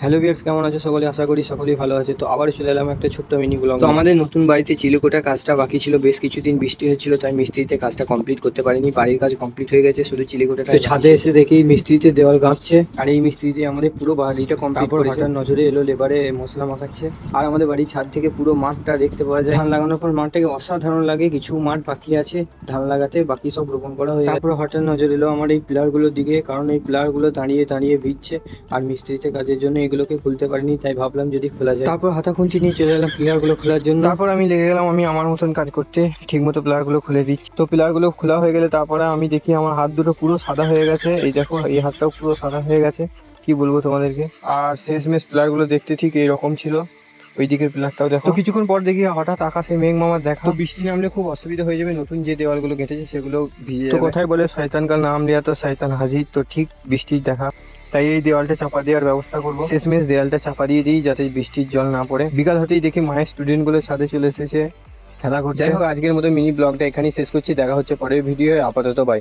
Hello viewers, কেমন আছো সকলে? আশা করি সকলেই ভালো আছে। তো আবার চলে এলাম একটা ছোট্ট মিনি ব্লগ। তো আমাদের নতুন বাড়িতে চিলেকোঠার কাজটা বাকি ছিল, বেশ কিছুদিন বৃষ্টি হচ্ছিল, তাই মিস্ত্রিতে কাজটা কমপ্লিট করতে পারিনি। বাড়ির কাজ কমপ্লিট হয়ে গেছে, শুধু চিলেকোঠাটা ছাদে এসে দেখি মিস্ত্রিতে দেওয়াল গাঁথছে, আর এই মিস্ত্রিতে আমাদের পুরো বাড়িটা কমপ্লিট করে। হঠাৎ নজরে এলো লেবারে মশলা মাখাচ্ছে। আর আমাদের বাড়ির ছাদ থেকে পুরো মাঠটা দেখতে পাওয়া যায়। ধান লাগানোর পর মাঠটাকে অসাধারণ লাগে। কিছু মাঠ বাকি আছে ধান লাগাতে, বাকি সব রোপণ করা হয়ে গেছে। তারপর হঠাৎ নজর এলো আমার এই পিলারগুলোর দিকে, কারণ এই পিলারগুলো দাঁড়িয়ে দাঁড়িয়ে ভিজছে, আর মিস্ত্রিতে কাজের জন্য এগুলোকে খুলতে পারিনি, তাই ভাবলাম যদি খোলা যায়। তারপর হাতা খুঁটি নিয়ে চলে এলাম পিলারগুলো খোলার জন্য। তারপর আমি লেগে গেলাম আমি আমার মতন কাজ করতে, ঠিক মতো পিলারগুলো খুলে দিচ্ছি। তো পিলারগুলো খোলা হয়ে গেলে তারপরে আমি দেখি আমার হাত দুটো পুরো সাদা হয়ে গেছে। এই দেখো, এই হাতটাও পুরো সাদা হয়ে গেছে, কি বলবো তোমাদেরকে। আর শেষমেশ পিলারগুলো দেখতে ঠিক এইরকম ছিল। ওই দিকের পিলারটাও দেখো। তো কিছুক্ষণ পর দেখি হঠাৎ আকাশে মেঘ মামা দেখা। তো বৃষ্টি নামলে খুব অসুবিধা হয়ে যাবে, নতুন যে দেওয়ালগুলো গেঁথেছে সেগুলো ভিজে যাবে। তো কোথায় বলে শয়তানকার নাম লিয়া তো শয়তান হাজির। তো ঠিক বৃষ্টির দেখা, তাই এই দেওয়ালটা চাপা দেওয়ার ব্যবস্থা করবো। শেষমেশ দেওয়ালটা চাপা দিয়ে দিই যাতে বৃষ্টির জল না পড়ে। বিকাল হতেই দেখি মায়ের স্টুডেন্টগুলো ছাদে চলে এসেছে খেলা করতে। যাই হোক, আজকের মতো মিনি ব্লগটা এখানেই শেষ করছি। দেখা হচ্ছে পরের ভিডিও। আপাতত বাই।